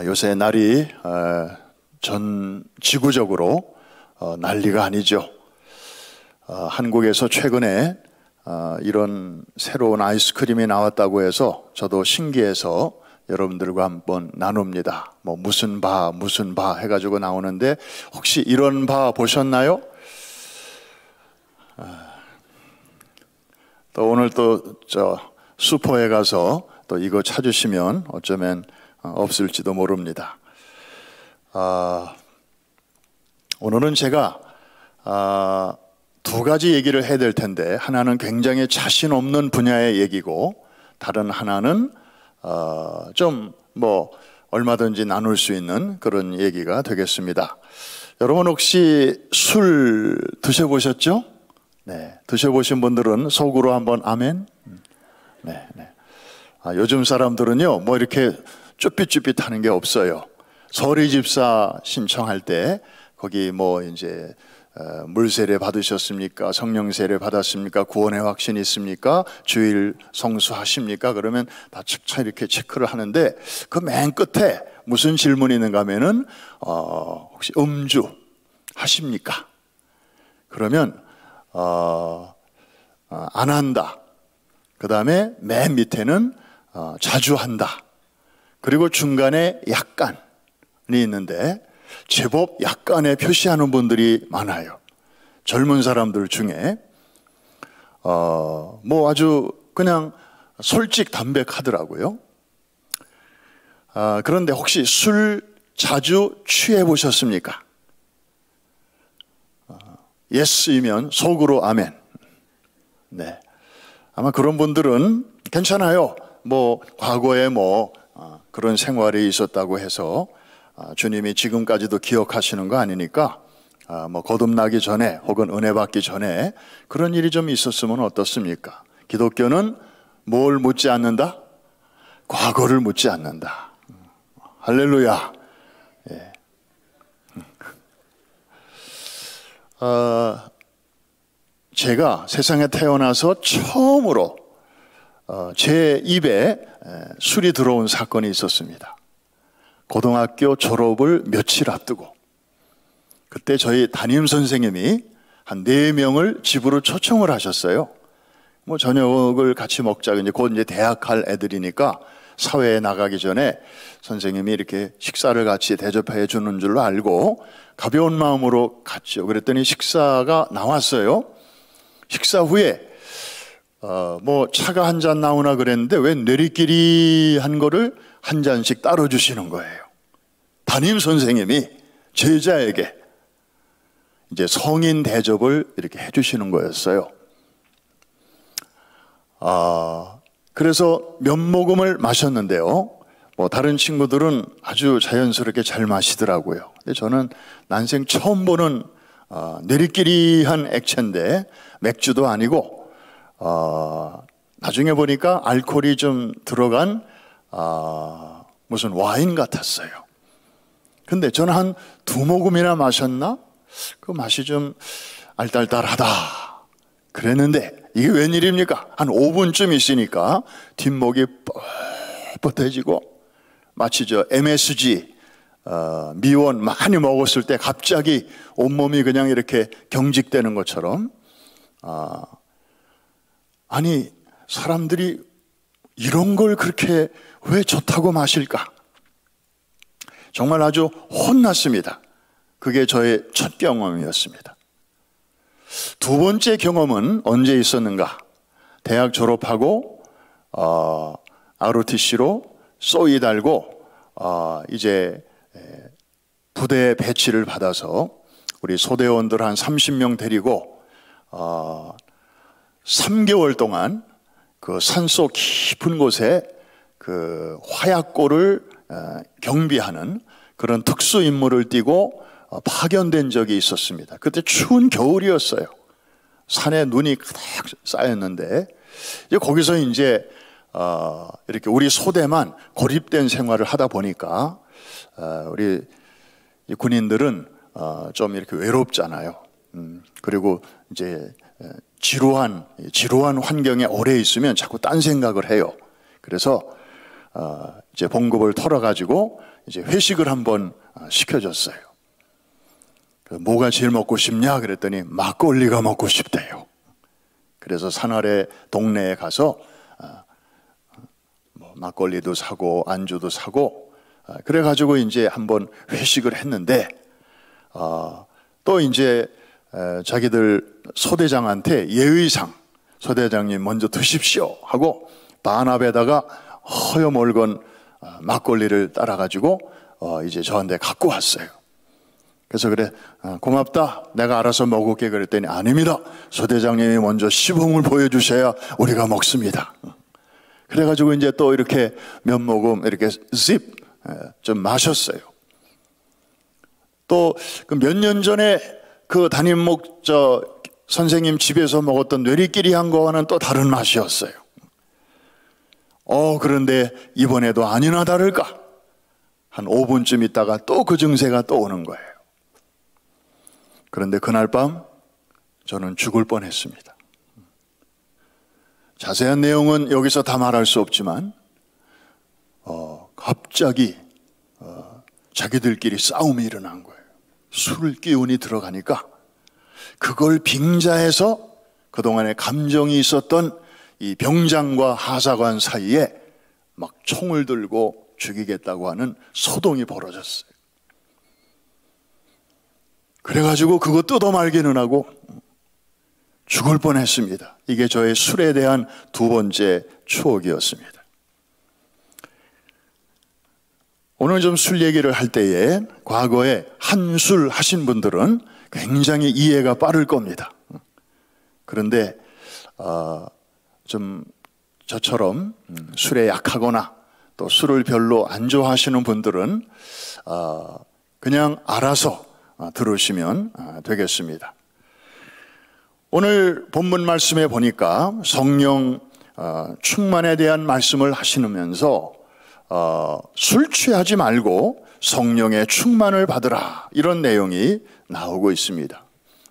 요새 날이 전 지구적으로 난리가 아니죠. 한국에서 최근에 이런 새로운 아이스크림이 나왔다고 해서 저도 신기해서 여러분들과 한번 나눕니다. 뭐 무슨 바 해가지고 나오는데 혹시 이런 바 보셨나요? 또 오늘 또 슈퍼에 가서 또 이거 찾으시면 어쩌면 없을지도 모릅니다. 오늘은 제가 두 가지 얘기를 해야 될 텐데, 하나는 굉장히 자신 없는 분야의 얘기고, 다른 하나는 좀 얼마든지 나눌 수 있는 그런 얘기가 되겠습니다. 여러분 혹시 술 드셔보셨죠? 네, 드셔보신 분들은 속으로 한번 아멘? 네. 요즘 사람들은요, 이렇게 쭈삣쭈삣하는 게 없어요. 서리집사 신청할 때 거기 이제 물세례 받으셨습니까? 성령 세례 받았습니까? 구원의 확신이 있습니까? 주일 성수하십니까? 그러면 다 착착 이렇게 체크를 하는데, 그 맨 끝에 무슨 질문이 있는가 하면은 혹시 음주 하십니까? 그러면 안 한다. 그 다음에 맨 밑에는 자주 한다. 그리고 중간에 약간이 있는데 제법 약간에 표시하는 분들이 많아요. 젊은 사람들 중에 아주 그냥 솔직 담백하더라고요. 그런데 혹시 술 자주 취해 보셨습니까? 예스이면 속으로 아멘. 네. 아마 그런 분들은 괜찮아요. 과거에 그런 생활이 있었다고 해서 주님이 지금까지도 기억하시는 거 아니니까 거듭나기 전에 혹은 은혜 받기 전에 그런 일이 좀 있었으면 어떻습니까? 기독교는 뭘 묻지 않는다? 과거를 묻지 않는다. 할렐루야. 예. 제가 세상에 태어나서 처음으로 제 입에 술이 들어온 사건이 있었습니다. 고등학교 졸업을 며칠 앞두고, 그때 저희 담임 선생님이 한 4명을 집으로 초청을 하셨어요. 저녁을 같이 먹자. 곧 이제 대학 갈 애들이니까 사회에 나가기 전에 선생님이 이렇게 식사를 같이 대접해 주는 줄로 알고 가벼운 마음으로 갔죠. 그랬더니 식사가 나왔어요. 식사 후에 차가 한 잔 나오나 그랬는데 왜 내리끼리 한 거를 한 잔씩 따로 주시는 거예요. 담임 선생님이 제자에게 이제 성인 대접을 이렇게 해주시는 거였어요. 그래서 몇 모금을 마셨는데요. 다른 친구들은 아주 자연스럽게 잘 마시더라고요. 근데 저는 난생 처음 보는 내리끼리 한 액체인데 맥주도 아니고 나중에 보니까 알코올이 좀 들어간 무슨 와인 같았어요. 근데 저는 한 2모금이나 마셨나? 그 맛이 좀 알딸딸하다 그랬는데, 이게 웬일입니까? 한 5분쯤 있으니까 뒷목이 뻣뻣해지고, 마치 MSG 미원 많이 먹었을 때 갑자기 온몸이 그냥 이렇게 경직되는 것처럼, 아니 사람들이 이런 걸 그렇게 왜 좋다고 마실까? 정말 아주 혼났습니다. 그게 저의 첫 경험이었습니다. 두 번째 경험은 언제 있었는가? 대학 졸업하고 ROTC로 쏘이 달고 이제 부대 배치를 받아서 우리 소대원들 한 30명 데리고 3개월 동안 그 산속 깊은 곳에 그 화약고를 경비하는 그런 특수 임무를 띠고 파견된 적이 있었습니다. 그때 추운 겨울이었어요. 산에 눈이 가득 쌓였는데, 이제 거기서 이제 이렇게 우리 소대만 고립된 생활을 하다 보니까 우리 군인들은 좀 이렇게 외롭잖아요. 그리고 이제 지루한 환경에 오래 있으면 자꾸 딴 생각을 해요. 그래서 이제 봉급을 털어가지고 이제 회식을 한번 시켜줬어요. 뭐가 제일 먹고 싶냐 그랬더니 막걸리가 먹고 싶대요. 그래서 산아래 동네에 가서 막걸리도 사고 안주도 사고 그래가지고 이제 한번 회식을 했는데 또 이제 자기들 소대장한테 예의상 소대장님 먼저 드십시오 하고 반합에다가 허여멀건 막걸리를 따라가지고 이제 저한테 갖고 왔어요. 그래서 그래 고맙다 내가 알아서 먹을게 그랬더니 아닙니다. 소대장님이 먼저 시범을 보여주셔야 우리가 먹습니다. 그래가지고 이제 또 이렇게 몇 모금 이렇게 좀 마셨어요. 또 몇 년 전에 그 담임 선생님 집에서 먹었던 뇌리끼리 한 거와는 또 다른 맛이었어요. 그런데 이번에도 아니나 다를까 한 5분쯤 있다가 또 그 증세가 또 오는 거예요. 그런데 그날 밤 저는 죽을 뻔했습니다. 자세한 내용은 여기서 다 말할 수 없지만 갑자기 자기들끼리 싸움이 일어난 거예요. 술 기운이 들어가니까 그걸 빙자해서 그동안에 감정이 있었던 이 병장과 하사관 사이에 막 총을 들고 죽이겠다고 하는 소동이 벌어졌어요. 그래가지고 그거 뜯어말기는 하고 죽을 뻔했습니다. 이게 저의 술에 대한 두 번째 추억이었습니다. 오늘 좀 술 얘기를 할 때에 과거에 한술 하신 분들은 굉장히 이해가 빠를 겁니다. 그런데 좀 저처럼 술에 약하거나 또 술을 별로 안 좋아하시는 분들은 그냥 알아서 들으시면 되겠습니다. 오늘 본문 말씀에 보니까 성령 충만에 대한 말씀을 하시면서 술 취하지 말고 성령의 충만을 받으라 이런 내용이 나오고 있습니다.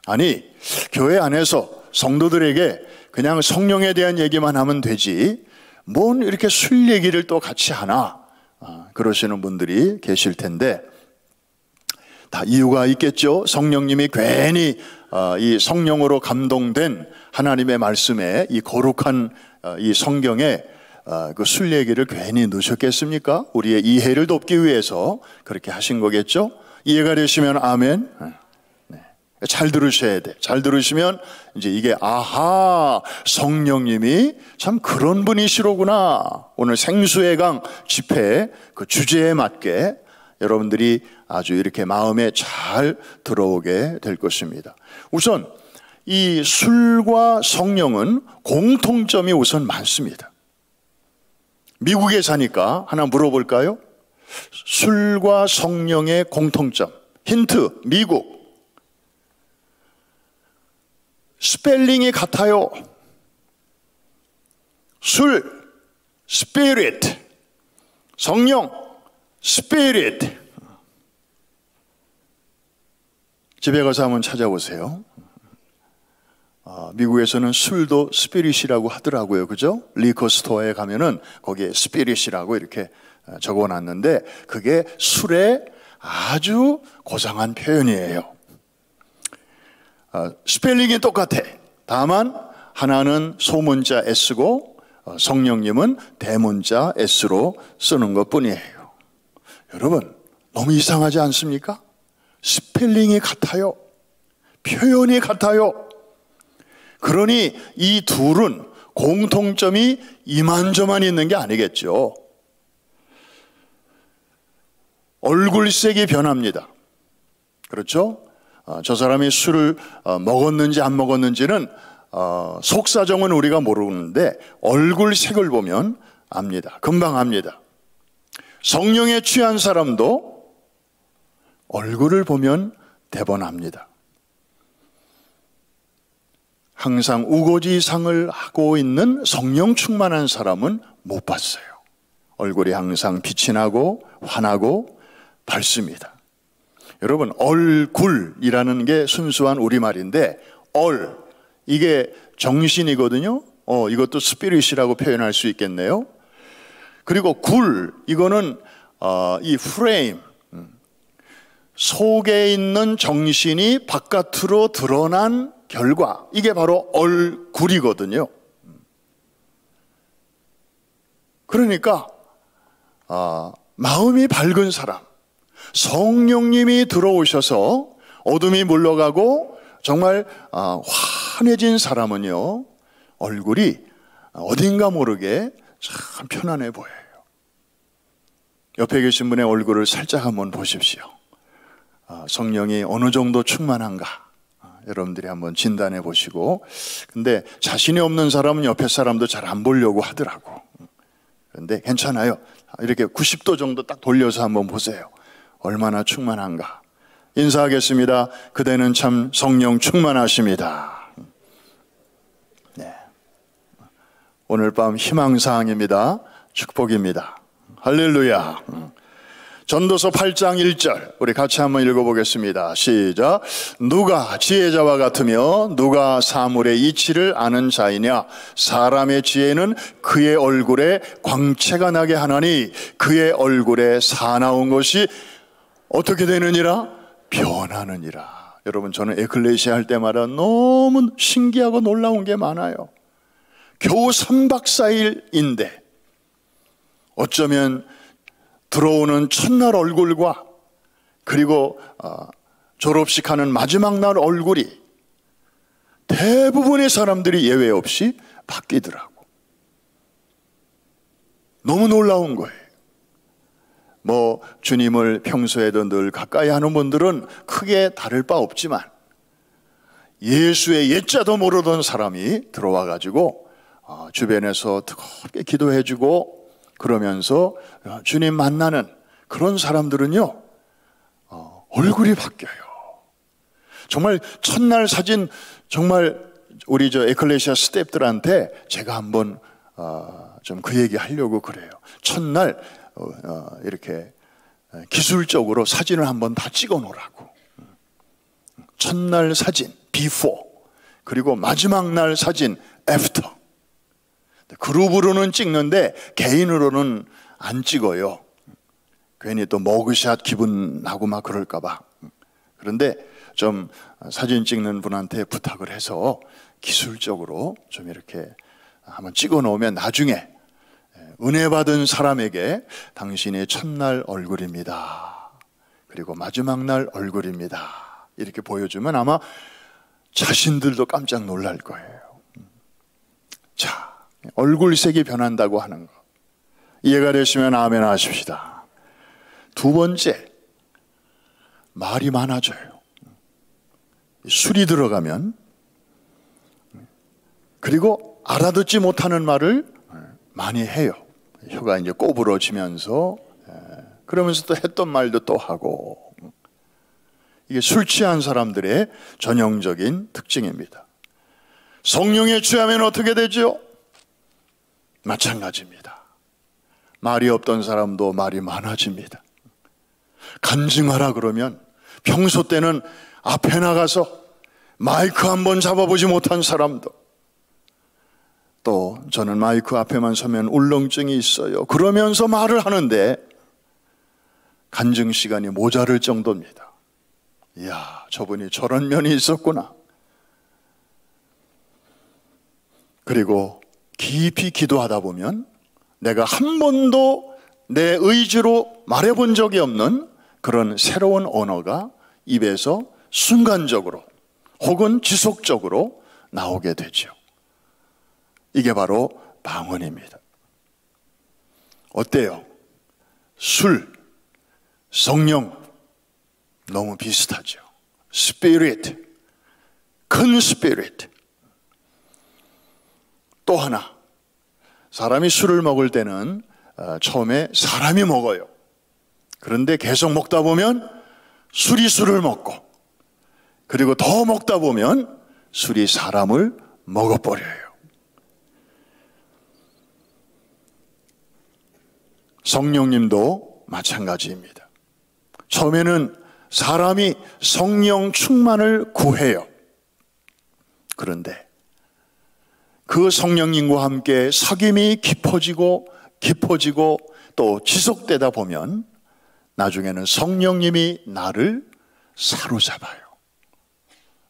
아니 교회 안에서 성도들에게 그냥 성령에 대한 얘기만 하면 되지 뭔 이렇게 술 얘기를 또 같이 하나 그러시는 분들이 계실 텐데 다 이유가 있겠죠. 성령님이 괜히 이 성령으로 감동된 하나님의 말씀에 이 거룩한 이 성경에 그 술 얘기를 괜히 넣으셨겠습니까? 우리의 이해를 돕기 위해서 그렇게 하신 거겠죠. 이해가 되시면 아멘. 네. 잘 들으셔야 돼. 잘 들으시면 이제 이게 아하 성령님이 참 그런 분이시로구나. 오늘 생수의 강 집회 그 주제에 맞게 여러분들이 아주 이렇게 마음에 잘 들어오게 될 것입니다. 우선 이 술과 성령은 공통점이 우선 많습니다. 미국에 사니까 하나 물어볼까요? 술과 성령의 공통점. 힌트, 미국. 스펠링이 같아요. 술, spirit. 성령, spirit. 집에 가서 한번 찾아보세요. 미국에서는 술도 스피릿이라고 하더라고요. 그죠? 리커 스토어에 가면은 거기에 스피릿이라고 이렇게 적어놨는데 그게 술의 아주 고상한 표현이에요. 스펠링이 똑같아. 다만 하나는 소문자 S고 성령님은 대문자 S로 쓰는 것뿐이에요. 여러분 너무 이상하지 않습니까? 스펠링이 같아요. 표현이 같아요. 그러니 이 둘은 공통점이 이만저만 있는 게 아니겠죠. 얼굴색이 변합니다. 그렇죠? 저 사람이 술을 먹었는지 안 먹었는지는 속사정은 우리가 모르는데 얼굴색을 보면 압니다. 금방 압니다. 성령에 취한 사람도 얼굴을 보면 대번합니다. 항상 우거지상을 하고 있는 성령 충만한 사람은 못 봤어요. 얼굴이 항상 빛이 나고 환하고 밝습니다. 여러분 얼굴이라는 게 순수한 우리말인데 이게 정신이거든요. 이것도 스피릿이라고 표현할 수 있겠네요. 그리고 이거는 이 프레임, 속에 있는 정신이 바깥으로 드러난 결과, 이게 바로 얼굴이거든요. 그러니까 마음이 밝은 사람, 성령님이 들어오셔서 어둠이 물러가고 정말 환해진 사람은요, 얼굴이 어딘가 모르게 참 편안해 보여요. 옆에 계신 분의 얼굴을 살짝 한번 보십시오. 성령이 어느 정도 충만한가, 여러분들이 한번 진단해 보시고. 근데 자신이 없는 사람은 옆에 사람도 잘 안 보려고 하더라고. 그런데 괜찮아요. 이렇게 90도 정도 딱 돌려서 한번 보세요. 얼마나 충만한가. 인사하겠습니다. 그대는 참 성령 충만하십니다. 네. 오늘 밤 희망사항입니다. 축복입니다. 할렐루야. 전도서 8장 1절 우리 같이 한번 읽어보겠습니다. 시작. 누가 지혜자와 같으며 누가 사물의 이치를 아는 자이냐. 사람의 지혜는 그의 얼굴에 광채가 나게 하나니 그의 얼굴에 사나운 것이 어떻게 되느니라? 변하느니라. 여러분, 저는 에클레시아 할 때마다 너무 신기하고 놀라운 게 많아요. 겨우 3박 4일인데 어쩌면 들어오는 첫날 얼굴과 그리고 졸업식 하는 마지막 날 얼굴이 대부분의 사람들이 예외 없이 바뀌더라고. 너무 놀라운 거예요. 뭐 주님을 평소에도 늘 가까이 하는 분들은 크게 다를 바 없지만 예수의 옛자도 모르던 사람이 들어와 가지고 주변에서 뜨겁게 기도해 주고 그러면서 주님 만나는 그런 사람들은요, 얼굴이 바뀌어요. 정말 첫날 사진, 정말 우리 에클레시아 스태프들한테 제가 한번 좀 그 얘기 하려고 그래요. 첫날 이렇게 기술적으로 사진을 한번 다 찍어 놓으라고. 첫날 사진 before, 그리고 마지막 날 사진 after. 그룹으로는 찍는데 개인으로는 안 찍어요. 괜히 또 머그샷 기분 나고 막 그럴까 봐. 그런데 좀 사진 찍는 분한테 부탁을 해서 기술적으로 좀 이렇게 한번 찍어 놓으면 나중에 은혜 받은 사람에게 당신의 첫날 얼굴입니다, 그리고 마지막 날 얼굴입니다, 이렇게 보여주면 아마 자신들도 깜짝 놀랄 거예요. 자, 얼굴색이 변한다고 하는 거 이해가 되시면 아멘 하십시다. 두 번째, 말이 많아져요. 술이 들어가면, 그리고 알아듣지 못하는 말을 많이 해요. 혀가 이제 꼬부러지면서, 그러면서 또 했던 말도 또 하고. 이게 술 취한 사람들의 전형적인 특징입니다. 성령에 취하면 어떻게 되죠? 마찬가지입니다. 말이 없던 사람도 말이 많아집니다. 간증하라 그러면 평소 때는 앞에 나가서 마이크 한번 잡아보지 못한 사람도, 또 저는 마이크 앞에만 서면 울렁증이 있어요, 그러면서 말을 하는데 간증 시간이 모자랄 정도입니다. 이야, 저분이 저런 면이 있었구나. 그리고 깊이 기도하다 보면 내가 한 번도 내 의지로 말해본 적이 없는 그런 새로운 언어가 입에서 순간적으로 혹은 지속적으로 나오게 되죠. 이게 바로 방언입니다. 어때요? 술, 성령 너무 비슷하죠. 스피릿, 큰 스피릿. 또 하나, 사람이 술을 먹을 때는 처음에 사람이 먹어요. 그런데 계속 먹다 보면 술이 술을 먹고, 그리고 더 먹다 보면 술이 사람을 먹어버려요. 성령님도 마찬가지입니다. 처음에는 사람이 성령 충만을 구해요. 그런데 그 성령님과 함께 사귐이 깊어지고 또 지속되다 보면 나중에는 성령님이 나를 사로잡아요.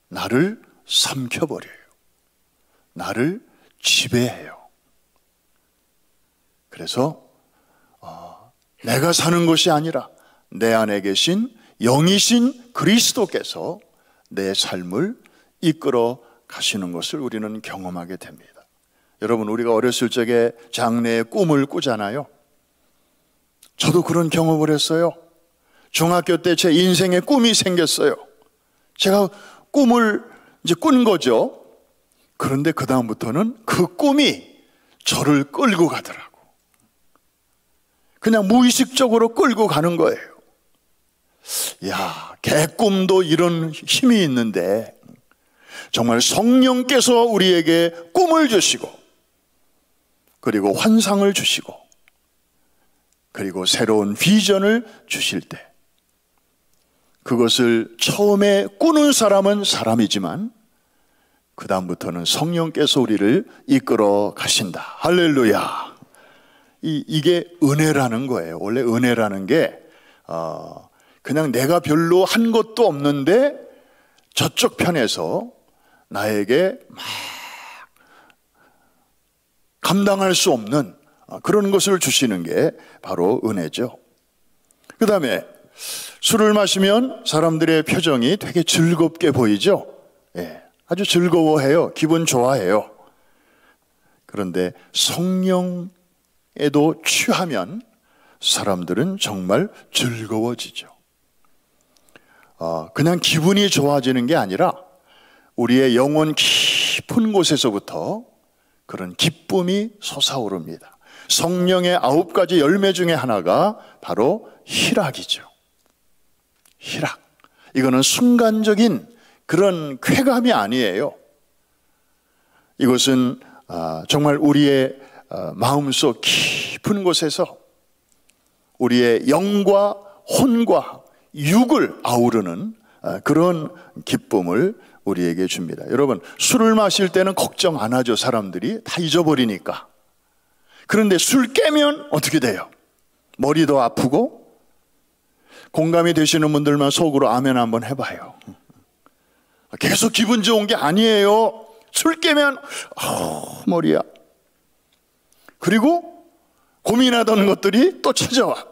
나를 삼켜버려요. 나를 지배해요. 그래서 내가 사는 것이 아니라 내 안에 계신 영이신 그리스도께서 내 삶을 이끌어 가시는 것을 우리는 경험하게 됩니다. 여러분, 우리가 어렸을 적에 장래의 꿈을 꾸잖아요. 저도 그런 경험을 했어요. 중학교 때 제 인생의 꿈이 생겼어요. 제가 꿈을 이제 꾼 거죠. 그런데 그 다음부터는 그 꿈이 저를 끌고 가더라고. 그냥 무의식적으로 끌고 가는 거예요. 야, 개꿈도 이런 힘이 있는데 정말 성령께서 우리에게 꿈을 주시고 그리고 환상을 주시고 그리고 새로운 비전을 주실 때 그것을 처음에 꾸는 사람은 사람이지만 그 다음부터는 성령께서 우리를 이끌어 가신다. 할렐루야. 이게 은혜라는 거예요. 원래 은혜라는 게 그냥 내가 별로 한 것도 없는데 저쪽 편에서 나에게 막 감당할 수 없는 그런 것을 주시는 게 바로 은혜죠. 그 다음에 술을 마시면 사람들의 표정이 되게 즐겁게 보이죠. 예, 아주 즐거워해요. 기분 좋아해요. 그런데 성령에도 취하면 사람들은 정말 즐거워지죠. 그냥 기분이 좋아지는 게 아니라 우리의 영혼 깊은 곳에서부터 그런 기쁨이 솟아오릅니다. 성령의 9가지 열매 중에 하나가 바로 희락이죠. 희락. 이거는 순간적인 그런 쾌감이 아니에요. 이것은 정말 우리의 마음속 깊은 곳에서 우리의 영과 혼과 육을 아우르는 그런 기쁨을 우리에게 줍니다. 여러분, 술을 마실 때는 걱정 안 하죠. 사람들이 다 잊어버리니까. 그런데 술 깨면 어떻게 돼요? 머리도 아프고. 공감이 되시는 분들만 속으로 아멘 한번 해봐요. 계속 기분 좋은 게 아니에요. 술 깨면 머리야. 그리고 고민하던 것들이 또 찾아와.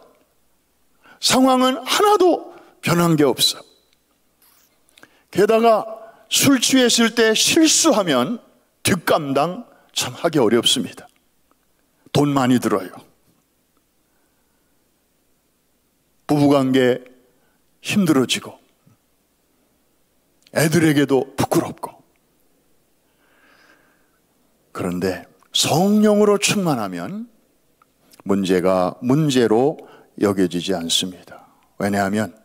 상황은 하나도 변한 게 없어. 게다가 술 취했을 때 실수하면 뒷감당 참 하기 어렵습니다. 돈 많이 들어요. 부부관계 힘들어지고 애들에게도 부끄럽고. 그런데 성령으로 충만하면 문제가 문제로 여겨지지 않습니다. 왜냐하면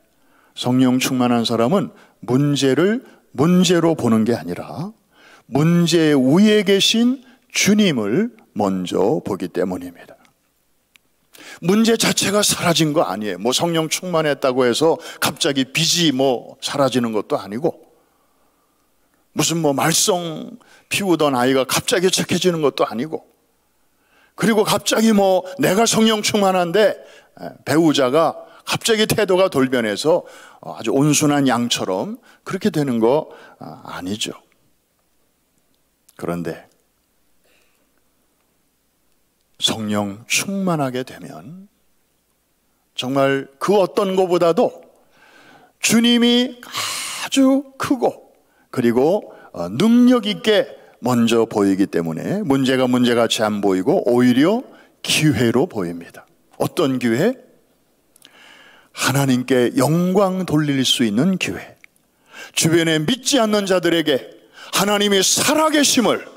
성령 충만한 사람은 문제를 문제로 보는 게 아니라 문제 위에 계신 주님을 먼저 보기 때문입니다. 문제 자체가 사라진 거 아니에요. 뭐 성령 충만했다고 해서 갑자기 빚이 뭐 사라지는 것도 아니고 무슨 뭐 말썽 피우던 아이가 갑자기 착해지는 것도 아니고 그리고 갑자기 뭐 내가 성령 충만한데 배우자가 갑자기 태도가 돌변해서 아주 온순한 양처럼 그렇게 되는 거 아니죠. 그런데 성령 충만하게 되면 정말 그 어떤 것보다도 주님이 아주 크고 그리고 능력 있게 먼저 보이기 때문에 문제가 문제같이 안 보이고 오히려 기회로 보입니다. 어떤 기회? 하나님께 영광 돌릴 수 있는 기회. 주변에 믿지 않는 자들에게 하나님의 살아계심을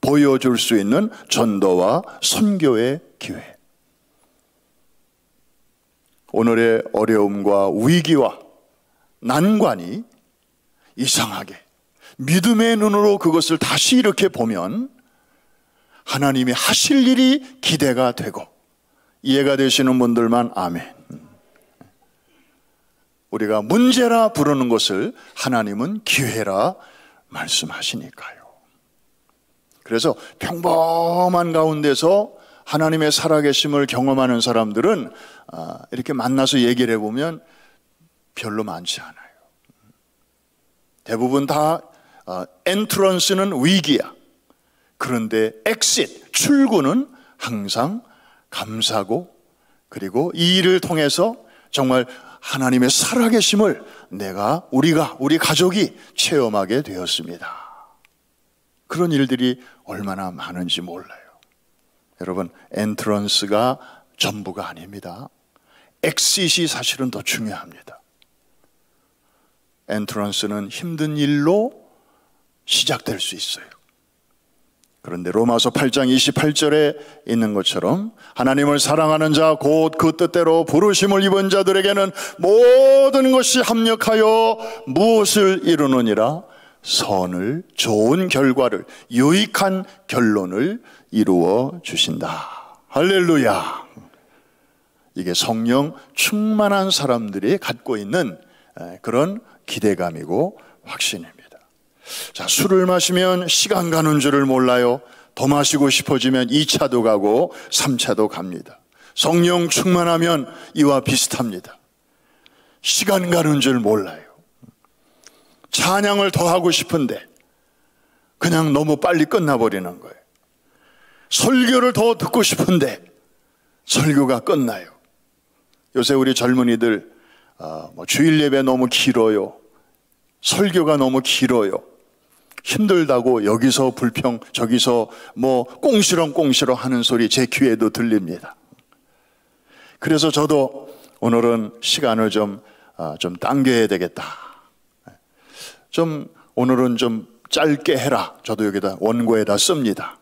보여줄 수 있는 전도와 선교의 기회. 오늘의 어려움과 위기와 난관이 이상하게 믿음의 눈으로 그것을 다시 이렇게 보면 하나님이 하실 일이 기대가 되고 이해가 되시는 분들만 아멘. 우리가 문제라 부르는 것을 하나님은 기회라 말씀하시니까요. 그래서 평범한 가운데서 하나님의 살아계심을 경험하는 사람들은 이렇게 만나서 얘기를 해보면 별로 많지 않아요. 대부분 다 엔트런스는 위기야. 그런데 엑싯, 출구는 항상 감사고, 그리고 이 일을 통해서 정말 하나님의 살아계심을 우리 가족이 체험하게 되었습니다. 그런 일들이 얼마나 많은지 몰라요. 여러분, 엔트런스가 전부가 아닙니다. 엑싯이 사실은 더 중요합니다. 엔트런스는 힘든 일로 시작될 수 있어요. 그런데 로마서 8장 28절에 있는 것처럼 하나님을 사랑하는 자 곧 그 뜻대로 부르심을 입은 자들에게는 모든 것이 합력하여 무엇을 이루느니라? 선을, 좋은 결과를, 유익한 결론을 이루어 주신다. 할렐루야. 이게 성령 충만한 사람들이 갖고 있는 그런 기대감이고 확신입니다. 자, 술을 마시면 시간 가는 줄을 몰라요. 더 마시고 싶어지면 2차도 가고 3차도 갑니다. 성령 충만하면 이와 비슷합니다. 시간 가는 줄 몰라요. 찬양을 더 하고 싶은데 그냥 너무 빨리 끝나버리는 거예요. 설교를 더 듣고 싶은데 설교가 끝나요. 요새 우리 젊은이들 주일 예배 너무 길어요. 설교가 너무 길어요. 힘들다고 여기서 불평, 저기서 꽁시렁꽁시렁 하는 소리 제 귀에도 들립니다. 그래서 저도 오늘은 시간을 좀 당겨야 되겠다. 오늘은 좀 짧게 해라. 저도 여기다 원고에다 씁니다.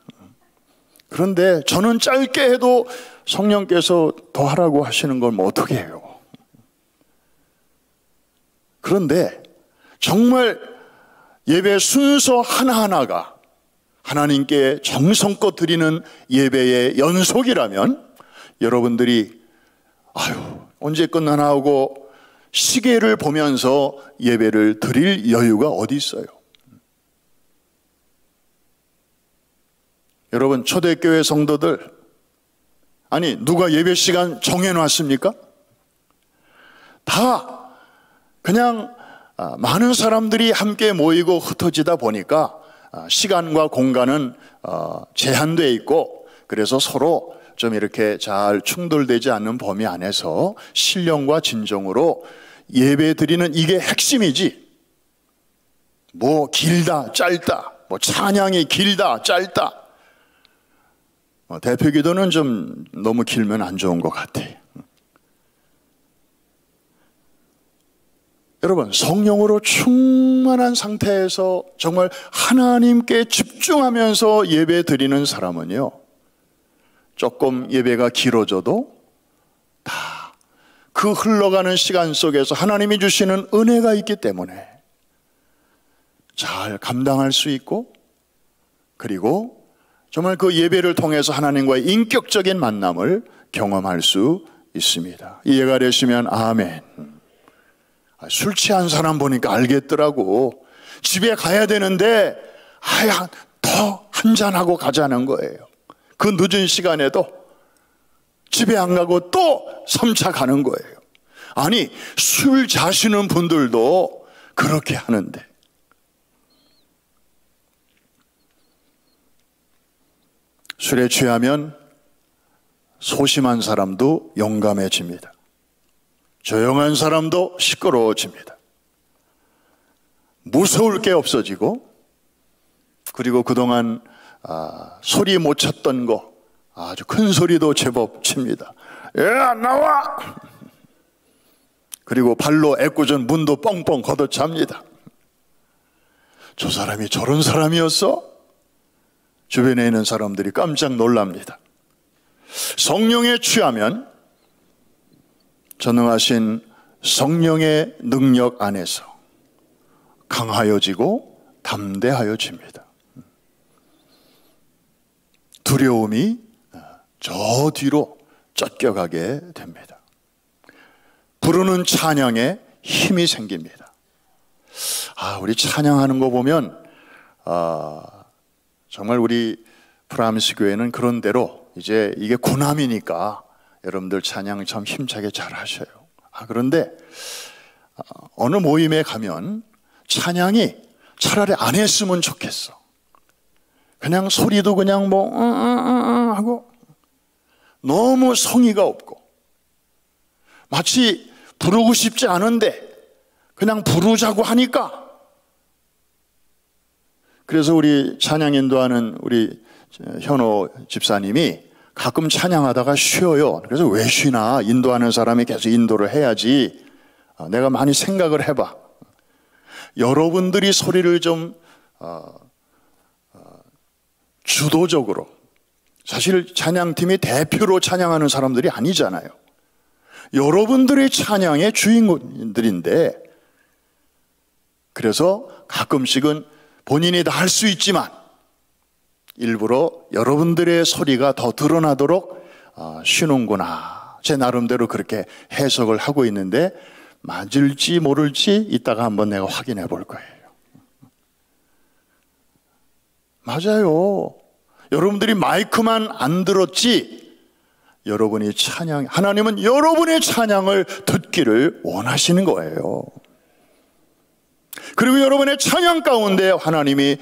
그런데 저는 짧게 해도 성령께서 더 하라고 하시는 걸 어떻게 해요? 그런데 정말 예배 순서 하나하나가 하나님께 정성껏 드리는 예배의 연속이라면 여러분들이 언제 끝나나 하고 시계를 보면서 예배를 드릴 여유가 어디 있어요? 여러분, 초대교회 성도들, 누가 예배 시간 정해놨습니까? 다 그냥 많은 사람들이 함께 모이고 흩어지다 보니까 시간과 공간은 제한되어 있고, 그래서 서로 좀 이렇게 잘 충돌되지 않는 범위 안에서 신령과 진정으로 예배 드리는 이게 핵심이지, 길다 짧다, 찬양이 길다 짧다, 대표기도는 좀 너무 길면 안 좋은 것 같아. 여러분, 성령으로 충만한 상태에서 정말 하나님께 집중하면서 예배 드리는 사람은요, 조금 예배가 길어져도 다 그 흘러가는 시간 속에서 하나님이 주시는 은혜가 있기 때문에 잘 감당할 수 있고, 그리고 정말 그 예배를 통해서 하나님과의 인격적인 만남을 경험할 수 있습니다. 이해가 되시면 아멘. 술 취한 사람 보니까 알겠더라고. 집에 가야 되는데 더 한잔하고 가자는 거예요. 그 늦은 시간에도 집에 안 가고 또 3차 가는 거예요. 술 자시는 분들도 그렇게 하는데, 술에 취하면 소심한 사람도 용감해집니다. 조용한 사람도 시끄러워집니다. 무서울 게 없어지고, 그리고 그동안 소리 못 쳤던 거 아주 큰 소리도 제법 칩니다. 나와! 그리고 발로 애꿎은 문도 뻥뻥 걷어찹니다. 저 사람이 저런 사람이었어? 주변에 있는 사람들이 깜짝 놀랍니다. 성령에 취하면 전능하신 성령의 능력 안에서 강하여지고 담대하여집니다. 두려움이 저 뒤로 쫓겨가게 됩니다. 부르는 찬양에 힘이 생깁니다. 우리 찬양하는 거 보면 정말 우리 프라임스 교회는 그런 대로 이제 이게 고남이니까 여러분들 찬양 참 힘차게 잘 하셔요. 그런데 어느 모임에 가면 찬양이 차라리 안 했으면 좋겠어. 그냥 소리도 그냥 뭐 하고 너무 성의가 없고 마치 부르고 싶지 않은데 그냥 부르자고 하니까. 그래서 우리 찬양 인도하는 우리 현호 집사님이 가끔 찬양하다가 쉬어요. 그래서 왜 쉬나? 인도하는 사람이 계속 인도를 해야지. 내가 많이 생각을 해봐. 여러분들이 소리를 좀 주도적으로, 사실 찬양팀이 대표로 찬양하는 사람들이 아니잖아요. 여러분들의 찬양의 주인공들인데, 그래서 가끔씩은 본인이 다 할 수 있지만 일부러 여러분들의 소리가 더 드러나도록 쉬는구나. 제 나름대로 그렇게 해석을 하고 있는데 맞을지 모를지 이따가 한번 내가 확인해 볼 거예요. 맞아요. 여러분들이 마이크만 안 들었지 여러분이 찬양, 하나님은 여러분의 찬양을 듣기를 원하시는 거예요. 그리고 여러분의 찬양 가운데 하나님이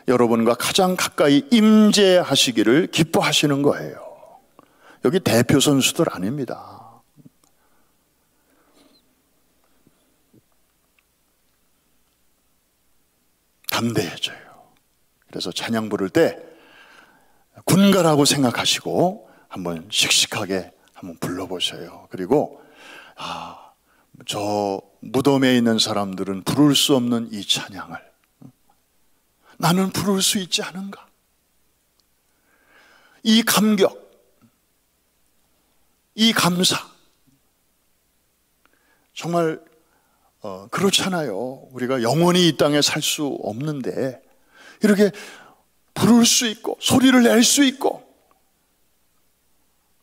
여러분과 가장 가까이 임재하시기를 기뻐하시는 거예요. 여기 대표 선수들 아닙니다. 담대해져요. 그래서 찬양 부를 때 군가라고 생각하시고 한번 씩씩하게 한번 불러보세요. 그리고 저 무덤에 있는 사람들은 부를 수 없는 이 찬양을 나는 부를 수 있지 않은가? 이 감격, 이 감사, 정말 그렇잖아요. 우리가 영원히 이 땅에 살 수 없는데 이렇게 부를 수 있고 소리를 낼 수 있고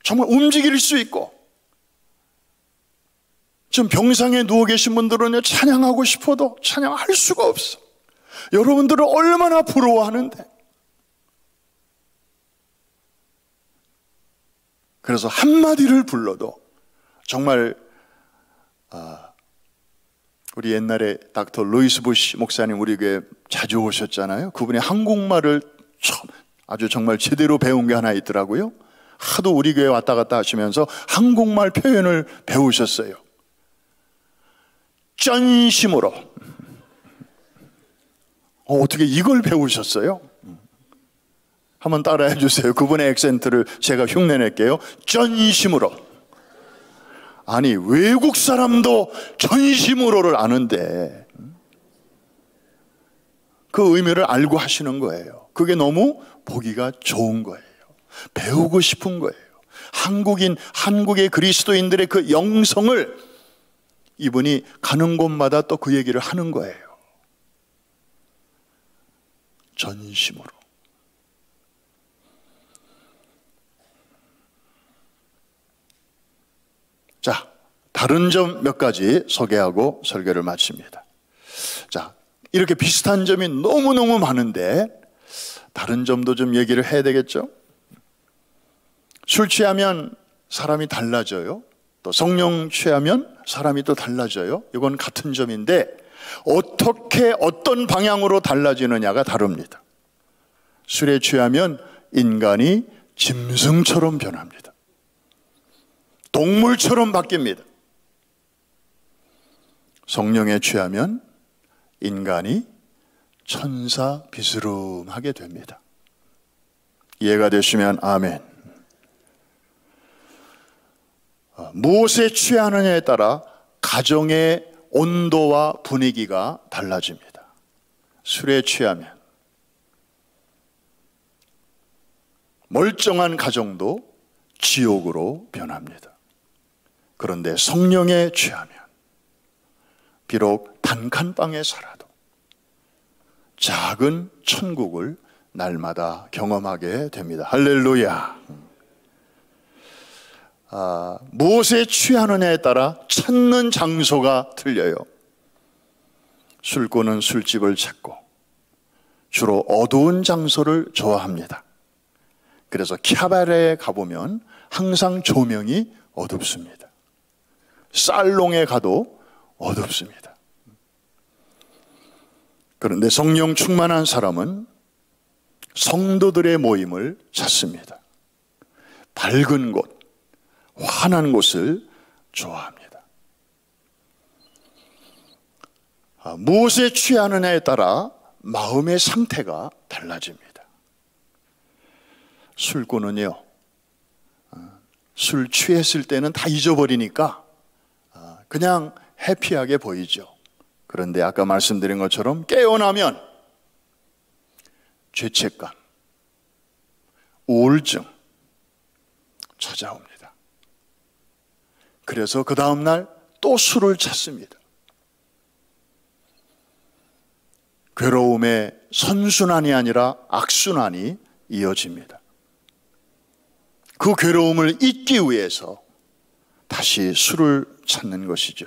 정말 움직일 수 있고, 지금 병상에 누워 계신 분들은 찬양하고 싶어도 찬양할 수가 없어. 여러분들을 얼마나 부러워하는데. 그래서 한마디를 불러도 정말 우리 옛날에 닥터 루이스 부시 목사님 우리 교회 자주 오셨잖아요. 그분이 한국말을 아주 정말 제대로 배운 게 하나 있더라고요. 하도 우리 교회 왔다 갔다 하시면서 한국말 표현을 배우셨어요. 전심으로. 어떻게 이걸 배우셨어요? 한번 따라해 주세요. 그분의 액센트를 제가 흉내낼게요. 전심으로. 아니, 외국 사람도 전심으로를 아는데 그 의미를 알고 하시는 거예요. 그게 너무 보기가 좋은 거예요. 배우고 싶은 거예요. 한국의 그리스도인들의 그 영성을 이분이 가는 곳마다 또 그 얘기를 하는 거예요. 전심으로. 자, 다른 점 몇 가지 소개하고 설교를 마칩니다. 자, 이렇게 비슷한 점이 너무너무 많은데 다른 점도 좀 얘기를 해야 되겠죠? 술 취하면 사람이 달라져요. 또 성령 취하면 사람이 또 달라져요. 이건 같은 점인데 어떻게 어떤 방향으로 달라지느냐가 다릅니다. 술에 취하면 인간이 짐승처럼 변합니다. 동물처럼 바뀝니다. 성령에 취하면 인간이 천사 비스름하게 됩니다. 이해가 되시면 아멘. 무엇에 취하느냐에 따라 가정의 온도와 분위기가 달라집니다. 술에 취하면 멀쩡한 가정도 지옥으로 변합니다. 그런데 성령에 취하면 비록 단칸방에 살아도 작은 천국을 날마다 경험하게 됩니다. 할렐루야. 무엇에 취하느냐에 따라 찾는 장소가 틀려요. 술꾼은 술집을 찾고 주로 어두운 장소를 좋아합니다. 그래서 캬바레에 가보면 항상 조명이 어둡습니다. 살롱에 가도 어둡습니다. 그런데 성령 충만한 사람은 성도들의 모임을 찾습니다. 밝은 곳, 환한 곳을 좋아합니다. 무엇에 취하느냐에 따라 마음의 상태가 달라집니다. 술꾼은요, 술 취했을 때는 다 잊어버리니까 그냥 해피하게 보이죠. 그런데 아까 말씀드린 것처럼 깨어나면 죄책감, 우울증 찾아옵니다. 그래서 그 다음날 또 술을 찾습니다. 괴로움의 선순환이 아니라 악순환이 이어집니다. 그 괴로움을 잊기 위해서 다시 술을 찾는 것이죠.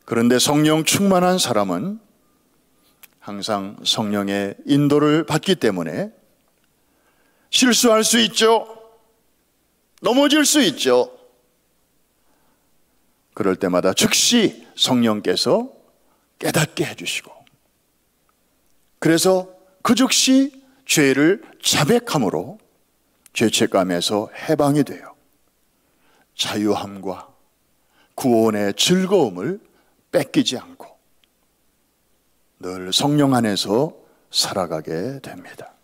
그런데 성령 충만한 사람은 항상 성령의 인도를 받기 때문에 실수할 수 있죠. 넘어질 수 있죠. 그럴 때마다 즉시 성령께서 깨닫게 해주시고, 그래서 그 즉시 죄를 자백함으로 죄책감에서 해방이 돼요. 자유함과 구원의 즐거움을 뺏기지 않고 늘 성령 안에서 살아가게 됩니다.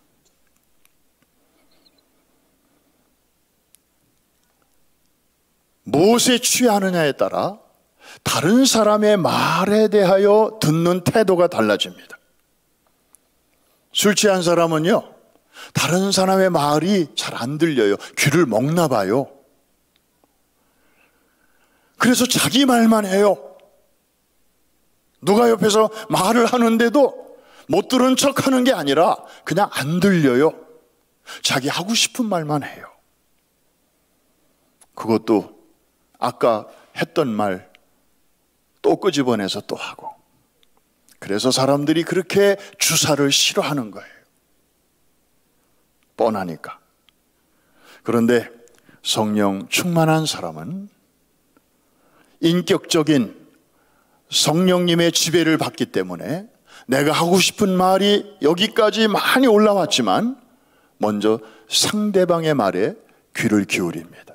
무엇에 취하느냐에 따라 다른 사람의 말에 대하여 듣는 태도가 달라집니다. 술 취한 사람은요, 다른 사람의 말이 잘 안 들려요. 귀를 먹나 봐요. 그래서 자기 말만 해요. 누가 옆에서 말을 하는데도 못 들은 척 하는 게 아니라 그냥 안 들려요. 자기 하고 싶은 말만 해요. 그것도 아까 했던 말 또 끄집어내서 또 하고. 그래서 사람들이 그렇게 주사를 싫어하는 거예요. 뻔하니까. 그런데 성령 충만한 사람은 인격적인 성령님의 지배를 받기 때문에 내가 하고 싶은 말이 여기까지 많이 올라왔지만 먼저 상대방의 말에 귀를 기울입니다.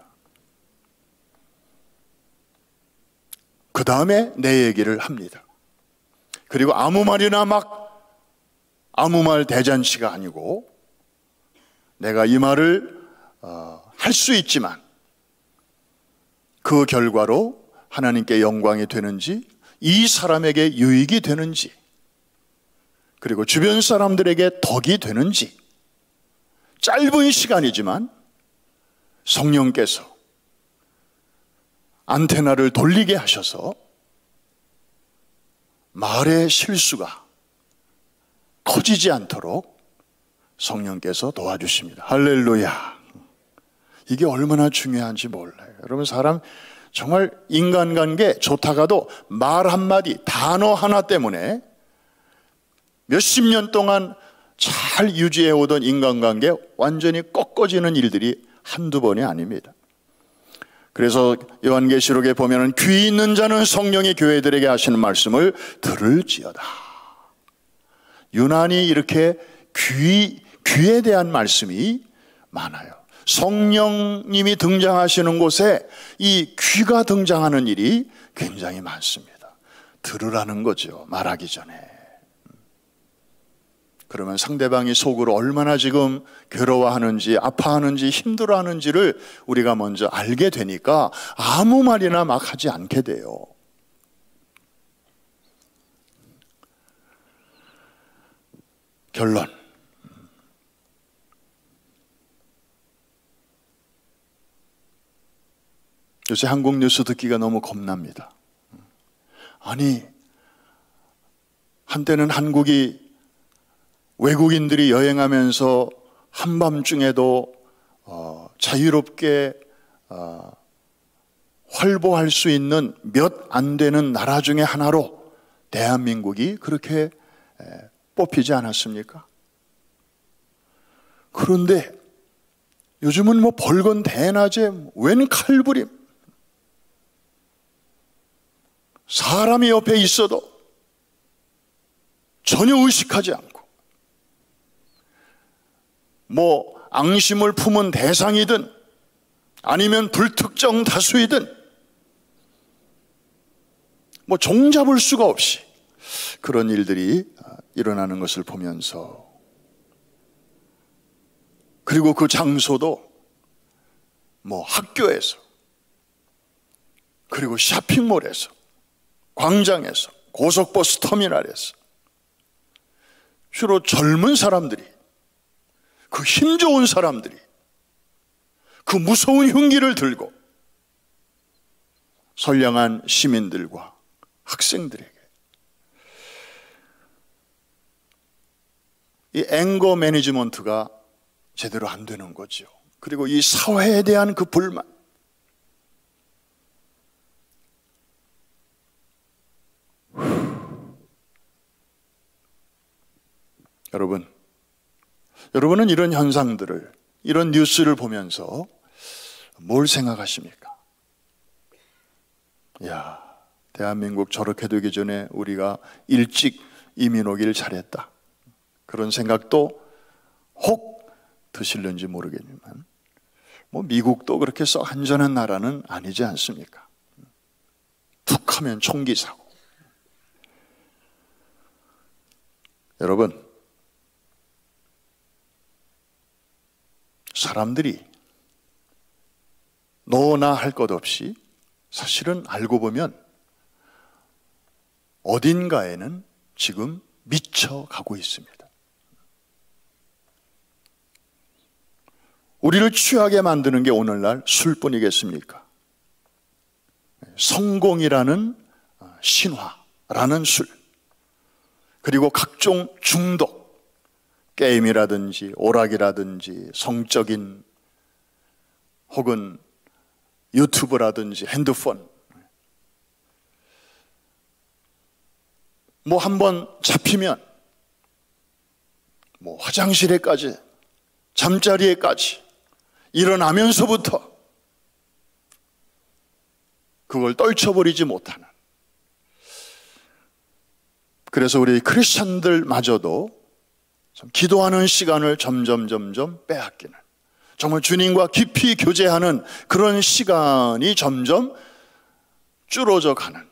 그 다음에 내 얘기를 합니다. 그리고 아무 말이나 막 아무 말 대잔치가 아니고 내가 이 말을 할 수 있지만 그 결과로 하나님께 영광이 되는지, 이 사람에게 유익이 되는지, 그리고 주변 사람들에게 덕이 되는지, 짧은 시간이지만 성령께서 안테나를 돌리게 하셔서 말의 실수가 커지지 않도록 성령께서 도와주십니다. 할렐루야. 이게 얼마나 중요한지 몰라요. 여러분, 사람 정말 인간관계 좋다가도 말 한마디, 단어 하나 때문에 몇십 년 동안 잘 유지해 오던 인간관계 완전히 꺾어지는 일들이 한두 번이 아닙니다. 그래서 요한계시록에 보면은 귀 있는 자는 성령이 교회들에게 하시는 말씀을 들을지어다. 유난히 이렇게 귀에 대한 말씀이 많아요. 성령님이 등장하시는 곳에 이 귀가 등장하는 일이 굉장히 많습니다. 들으라는 거죠, 말하기 전에. 그러면 상대방이 속으로 얼마나 지금 괴로워하는지, 아파하는지, 힘들어하는지를 우리가 먼저 알게 되니까 아무 말이나 막 하지 않게 돼요. 결론. 요새 한국 뉴스 듣기가 너무 겁납니다. 아니, 한때는 한국이 외국인들이 여행하면서 한밤중에도 자유롭게 활보할 수 있는 몇 안 되는 나라 중에 하나로 대한민국이 그렇게 뽑히지 않았습니까? 그런데 요즘은 뭐 벌건 대낮에 웬 칼부림. 사람이 옆에 있어도 전혀 의식하지 않고, 뭐 앙심을 품은 대상이든 아니면 불특정 다수이든 뭐 종잡을 수가 없이 그런 일들이 일어나는 것을 보면서, 그리고 그 장소도 뭐 학교에서, 그리고 쇼핑몰에서, 광장에서, 고속버스 터미널에서 주로 젊은 사람들이, 그 힘 좋은 사람들이 그 무서운 흉기를 들고 선량한 시민들과 학생들에게 이 앵거 매니지먼트가 제대로 안 되는 거죠. 그리고 이 사회에 대한 그 불만, 여러분은 이런 현상들을, 이런 뉴스를 보면서 뭘 생각하십니까? 야, 대한민국 저렇게 되기 전에 우리가 일찍 이민 오길 잘했다, 그런 생각도 혹 드실는지 모르겠지만, 뭐 미국도 그렇게 썩 안전한 나라는 아니지 않습니까? 툭 하면 총기 사고. 여러분, 사람들이 너나 할 것 없이 사실은 알고 보면 어딘가에는 지금 미쳐가고 있습니다. 우리를 취하게 만드는 게 오늘날 술뿐이겠습니까? 성공이라는 신화라는 술, 그리고 각종 중독, 게임이라든지 오락이라든지 성적인, 혹은 유튜브라든지 핸드폰, 뭐 한번 잡히면 뭐 화장실에까지, 잠자리에까지 일어나면서부터 그걸 떨쳐버리지 못하는, 그래서 우리 크리스찬들마저도 기도하는 시간을 점점 빼앗기는, 정말 주님과 깊이 교제하는 그런 시간이 점점 줄어져 가는,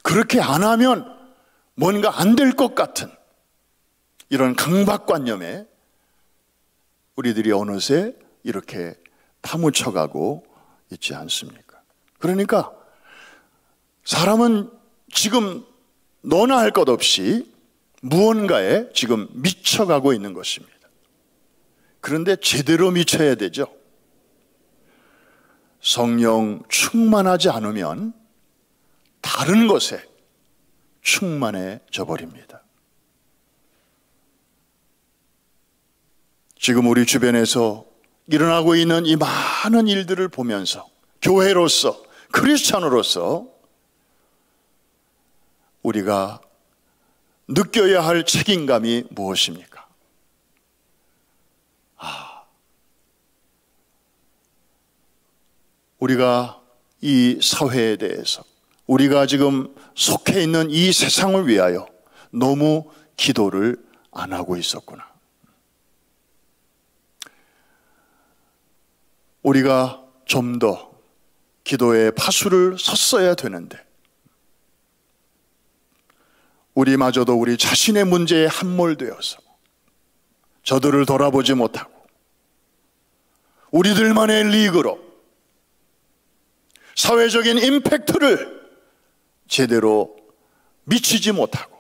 그렇게 안 하면 뭔가 안 될 것 같은 이런 강박관념에 우리들이 어느새 이렇게 파묻혀가고 있지 않습니까? 그러니까 사람은 지금 너나 할 것 없이 무언가에 지금 미쳐가고 있는 것입니다. 그런데 제대로 미쳐야 되죠. 성령 충만하지 않으면 다른 것에 충만해져 버립니다. 지금 우리 주변에서 일어나고 있는 이 많은 일들을 보면서 교회로서, 크리스찬으로서 우리가 느껴야 할 책임감이 무엇입니까? 우리가 이 사회에 대해서, 우리가 지금 속해 있는 이 세상을 위하여 너무 기도를 안 하고 있었구나. 우리가 좀 더 기도의 파수를 섰어야 되는데, 우리마저도 우리 자신의 문제에 함몰되어서 저들을 돌아보지 못하고 우리들만의 리그로 사회적인 임팩트를 제대로 미치지 못하고,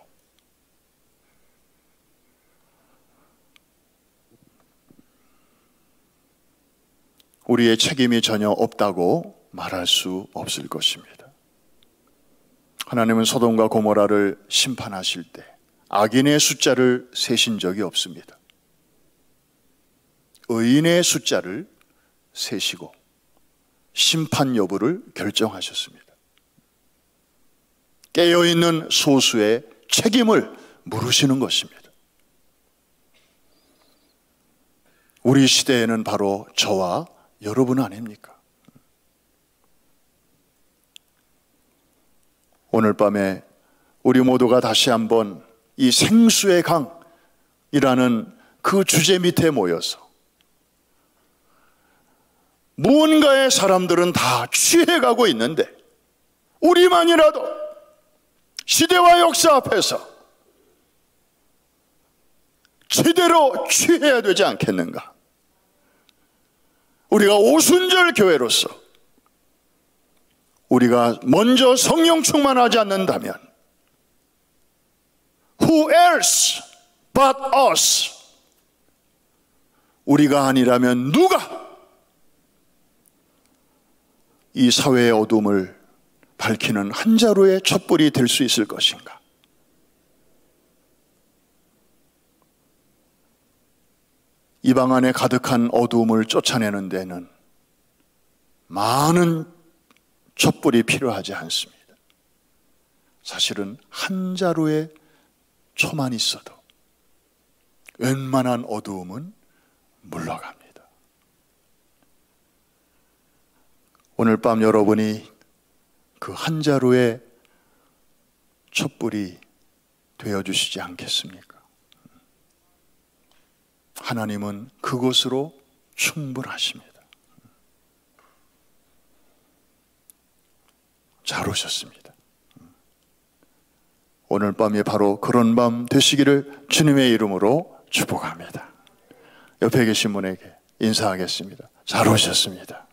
우리의 책임이 전혀 없다고 말할 수 없을 것입니다. 하나님은 소돔과 고모라를 심판하실 때 악인의 숫자를 세신 적이 없습니다. 의인의 숫자를 세시고 심판 여부를 결정하셨습니다. 깨어있는 소수의 책임을 물으시는 것입니다. 우리 시대에는 바로 저와 여러분 아닙니까? 오늘 밤에 우리 모두가 다시 한번 이 생수의 강이라는 그 주제 밑에 모여서 무언가의 사람들은 다 취해가고 있는데 우리만이라도 시대와 역사 앞에서 제대로 취해야 되지 않겠는가? 우리가 오순절 교회로서 우리가 먼저 성령 충만하지 않는다면 Who else but us? 우리가 아니라면 누가 이 사회의 어둠을 밝히는 한 자루의 촛불이 될 수 있을 것인가? 이 방 안에 가득한 어두움을 쫓아내는 데는 많은 촛불이 필요하지 않습니다. 사실은 한 자루의 초만 있어도 웬만한 어두움은 물러갑니다. 오늘 밤 여러분이 그 한 자루의 촛불이 되어주시지 않겠습니까? 하나님은 그것으로 충분하십니다. 잘 오셨습니다. 오늘 밤이 바로 그런 밤 되시기를 주님의 이름으로 축복합니다. 옆에 계신 분에게 인사하겠습니다. 잘 오셨습니다.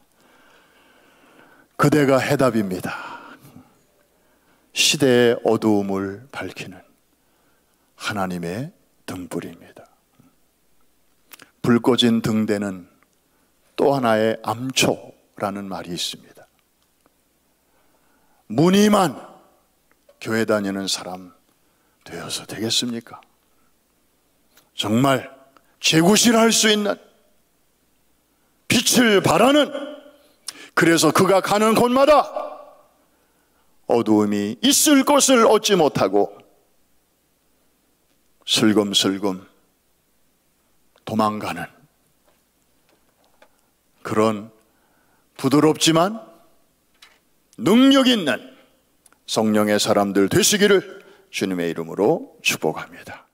그대가 해답입니다. 시대의 어두움을 밝히는 하나님의 등불입니다. 불 꺼진 등대는 또 하나의 암초라는 말이 있습니다. 무늬만 교회 다니는 사람 되어서 되겠습니까? 정말 재구실할 수 있는 빛을 바라는, 그래서 그가 가는 곳마다 어두움이 있을 곳을 얻지 못하고 슬금슬금 도망가는 그런 부드럽지만 능력 있는 성령의 사람들 되시기를 주님의 이름으로 축복합니다.